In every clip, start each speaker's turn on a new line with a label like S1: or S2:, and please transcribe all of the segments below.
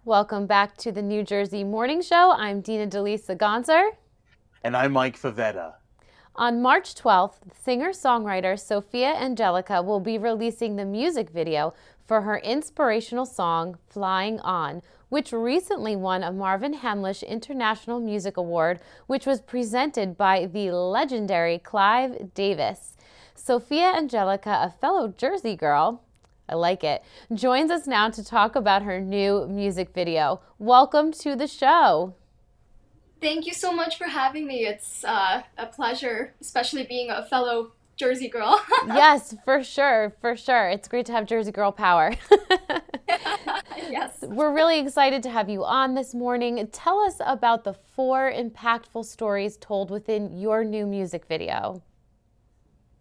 S1: Welcome back to the New Jersey Morning Show. I'm Dina DeLisa Gonzer.
S2: And I'm Mike Favetta.
S1: On March 12th, singer-songwriter Sophia Angelica will be releasing the music video for her inspirational song, Flying On, which recently won a Marvin Hamlisch International Music Award, which was presented by the legendary Clive Davis. Sophia Angelica, a fellow Jersey girl, I like it, joins us now to talk about her new music video. Welcome to the show.
S3: Thank you so much for having me. It's a pleasure, especially being a fellow Jersey girl.
S1: Yes, for sure, for sure. It's great to have Jersey girl power.
S3: Yes.
S1: We're really excited to have you on this morning. Tell us about the 4 impactful stories told within your new music video.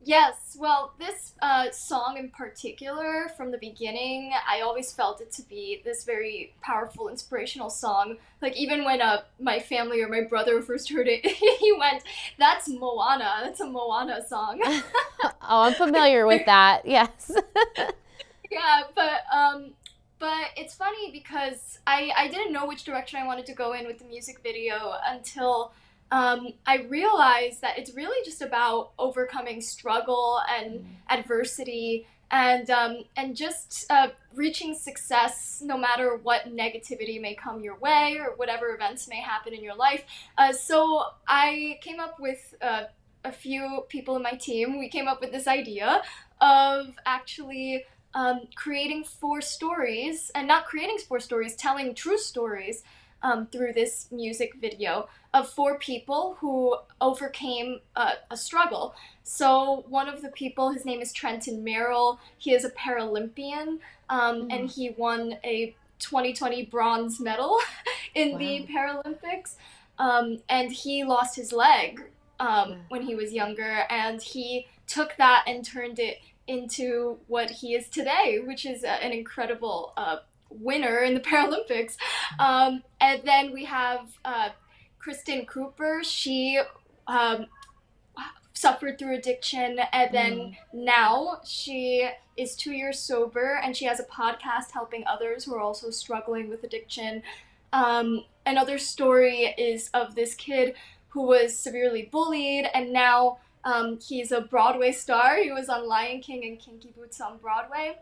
S3: Yes, well, this song in particular, from the beginning, I always felt it to be this very powerful, inspirational song. Like, even when my family or my brother first heard it, he went, "That's Moana. That's a Moana song."
S1: Oh, I'm familiar with that. Yes.
S3: Yeah, but it's funny because I didn't know which direction I wanted to go in with the music video until I realized that it's really just about overcoming struggle and adversity and just reaching success no matter what negativity may come your way or whatever events may happen in your life. So I came up with a few people in my team. We came up with this idea of actually creating 4 stories, and not creating 4 stories, telling true stories through this music video of 4 people who overcame a struggle. So one of the people, his name is Trenton Merrill. He is a Paralympian, and he won a 2020 bronze medal in the Paralympics. And he lost his leg when he was younger, and he took that and turned it into what he is today, which is an incredible winner in the Paralympics. And then we have Kristen Cooper. She suffered through addiction, and then now she is 2 years sober, and she has a podcast helping others who are also struggling with addiction. Another story is of this kid who was severely bullied, and now he's a Broadway star. He was on Lion King and Kinky Boots on Broadway.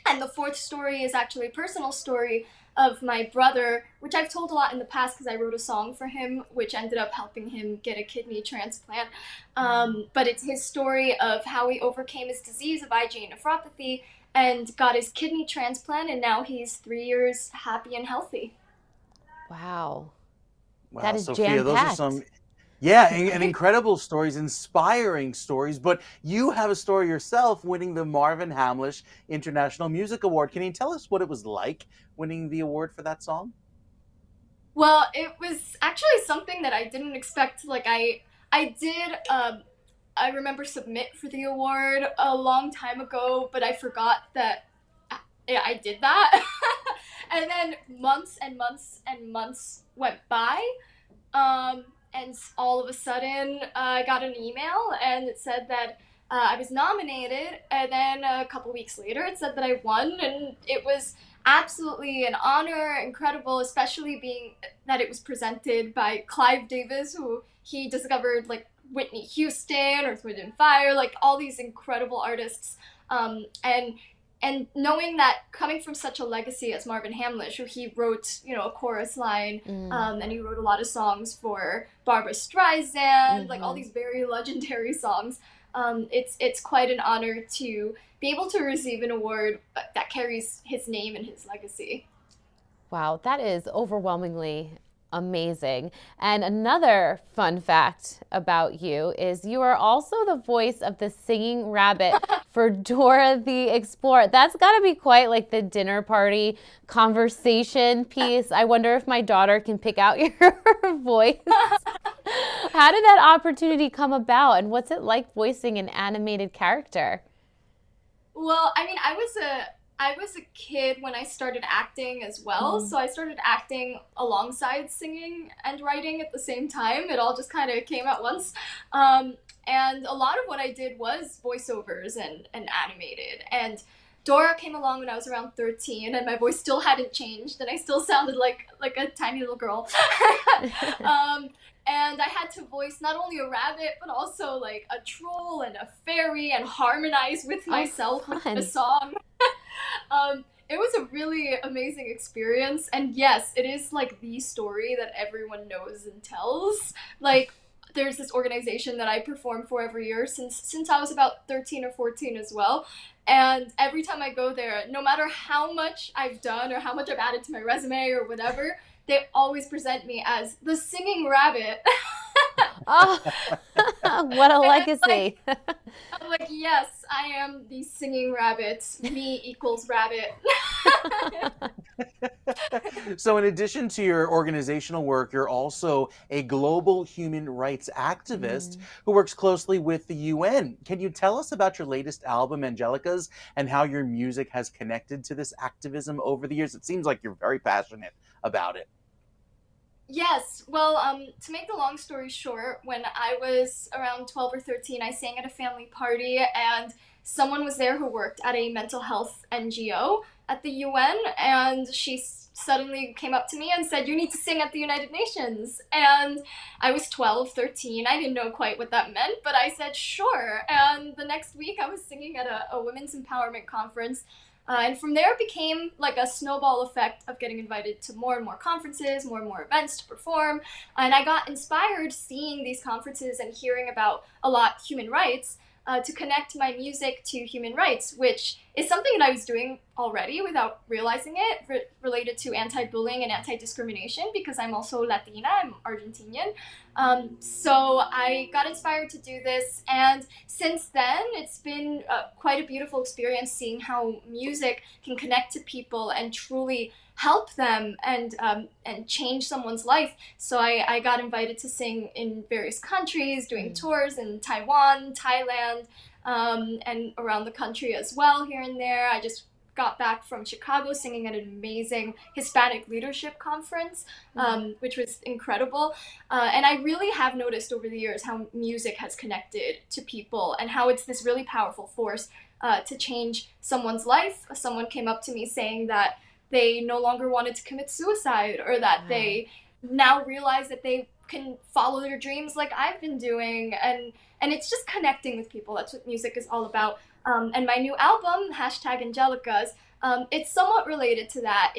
S3: And the 4th story is actually a personal story of my brother, which I've told a lot in the past because I wrote a song for him, which ended up helping him get a kidney transplant. But it's his story of how he overcame his disease of IgA nephropathy and got his kidney transplant, and now he's 3 years happy and healthy.
S1: Wow.
S2: Wow,
S1: That is
S2: Sophia, those are
S1: jam-packed.
S2: some, and incredible stories, inspiring stories. But you have a story yourself winning the Marvin Hamlisch International Music Award. Can you tell us what it was like winning the award for that song?
S3: Well, it was actually something that I didn't expect. Like I did I remember submit for the award a long time ago, but I forgot that I did that. And then months and months and months went by. And all of a sudden, I got an email and it said that I was nominated. And then a couple weeks later, it said that I won. And it was absolutely an honor, incredible, especially being that it was presented by Clive Davis, who he discovered like Whitney Houston, Earth, Wind and Fire, like all these incredible artists. And knowing that coming from such a legacy as Marvin Hamlisch, who he wrote, a chorus line, and he wrote a lot of songs for Barbra Streisand, like all these very legendary songs. It's quite an honor to be able to receive an award that carries his name and his legacy.
S1: Wow, that is overwhelmingly amazing. And another fun fact about you is you are also the voice of the singing rabbit for Dora the Explorer. That's got to be quite like the dinner party conversation piece. I wonder if my daughter can pick out your voice. How did that opportunity come about, and what's it like voicing an animated character?
S3: Well, I mean, I was a kid when I started acting as well, so I started acting alongside singing and writing at the same time. It all just kind of came at once. And a lot of what I did was voiceovers and animated. And Dora came along when I was around 13, and my voice still hadn't changed, and I still sounded like a tiny little girl. And I had to voice not only a rabbit, but also like a troll and a fairy, and harmonize with myself with the song. It was a really amazing experience, and yes, it is like the story that everyone knows and tells. Like, there's this organization that I perform for every year since I was about 13 or 14 as well. And every time I go there, no matter how much I've done or how much I've added to my resume or whatever, they always present me as the singing rabbit.
S1: Oh, what a legacy.
S3: I'm like, yes, I am the singing rabbit. Me equals rabbit.
S2: So in addition to your organizational work, you're also a global human rights activist who works closely with the UN. Can you tell us about your latest album, Angelica's, and how your music has connected to this activism over the years? It seems like you're very passionate about it.
S3: Yes, well, to make the long story short, when I was around 12 or 13, I sang at a family party, and someone was there who worked at a mental health NGO at the UN, and she suddenly came up to me and said, "You need to sing at the United Nations." And I was 12, 13. I didn't know quite what that meant, but I said, sure. And the next week, I was singing at a women's empowerment conference. And from there, it became like a snowball effect of getting invited to more and more conferences, more and more events to perform. And I got inspired seeing these conferences and hearing about a lot human rights, to connect my music to human rights, which is something that I was doing already without realizing it, related to anti-bullying and anti-discrimination, because I'm also Latina, I'm Argentinian. So I got inspired to do this, and since then it's been quite a beautiful experience seeing how music can connect to people and truly help them and change someone's life. So I got invited to sing in various countries, doing tours in Taiwan, Thailand, and around the country as well, here and there. I just got back from Chicago singing at an amazing Hispanic leadership conference, which was incredible. And I really have noticed over the years how music has connected to people and how it's this really powerful force to change someone's life. Someone came up to me saying that they no longer wanted to commit suicide, or that they now realize that they can follow their dreams like I've been doing. And it's just connecting with people. That's what music is all about. And my new album, #Angelica's, it's somewhat related to that.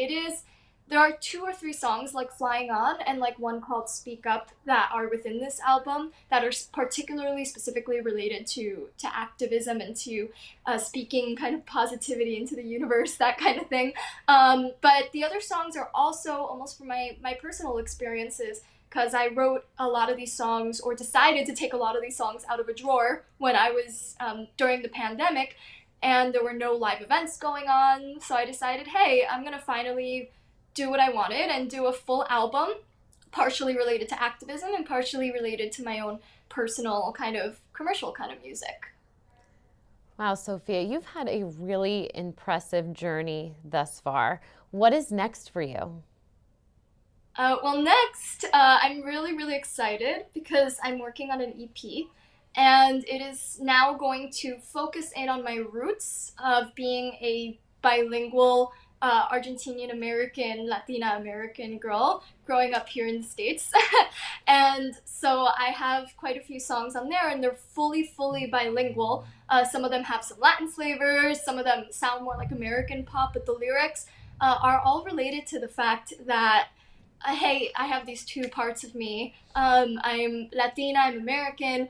S3: There are 2 or 3 songs like Flying On and like one called Speak Up that are within this album that are particularly specifically related to activism and to speaking kind of positivity into the universe, that kind of thing. But the other songs are also almost from my personal experiences, because I wrote a lot of these songs, or decided to take a lot of these songs out of a drawer when I was during the pandemic, and there were no live events going on. So I decided, hey, I'm gonna finally do what I wanted and do a full album, partially related to activism and partially related to my own personal kind of commercial kind of music.
S1: Wow, Sophia, you've had a really impressive journey thus far. What is next for you?
S3: Well, next, I'm really, really excited because I'm working on an EP, and it is now going to focus in on my roots of being a bilingual Argentinian American, Latina American girl growing up here in the States. And so I have quite a few songs on there, and they're fully bilingual. Some of them have some Latin flavors, some of them sound more like American pop, but the lyrics are all related to the fact that hey, I have these 2 parts of me. I'm Latina, I'm American,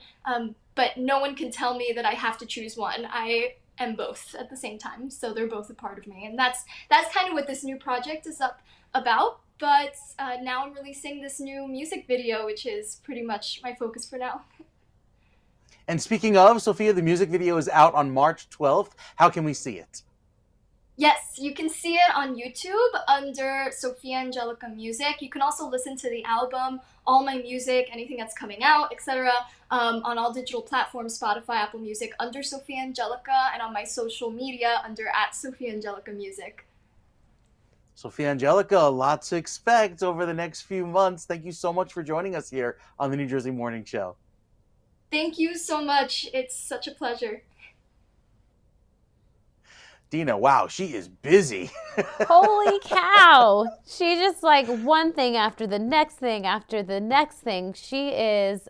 S3: but no one can tell me that I have to choose one. I am both at the same time, so they're both a part of me. And that's kind of what this new project is about. But now I'm releasing this new music video, which is pretty much my focus for now.
S2: And speaking of, Sophia, the music video is out on March 12th. How can we see it?
S3: Yes, you can see it on YouTube under Sophia Angelica Music. You can also listen to the album, all my music, anything that's coming out, etc. On all digital platforms, Spotify, Apple Music, under Sophia Angelica, and on my social media under @SophiaAngelicaMusic.
S2: Sophia Angelica, a lot to expect over the next few months. Thank you so much for joining us here on the New Jersey Morning Show.
S3: Thank you so much. It's such a pleasure.
S2: Dina, wow, she is busy.
S1: Holy cow. She just like one thing after the next thing after the next thing. She is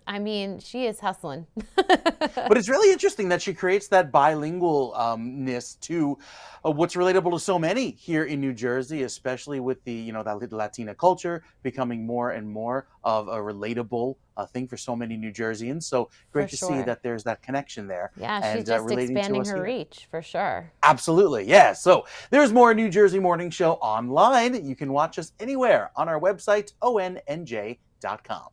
S1: hustling.
S2: But it's really interesting that she creates that bilingualness to what's relatable to so many here in New Jersey, especially with the that Latina culture becoming more and more of a relatable thing for so many New Jerseyans. So great to see that there's that connection there.
S1: Yeah,
S2: and
S1: she's just
S2: relating
S1: expanding
S2: to us
S1: her
S2: here.
S1: reach for sure.
S2: Absolutely, yeah. So there's more New Jersey Morning Show online. You can watch us anywhere on our website, ONNJ.com.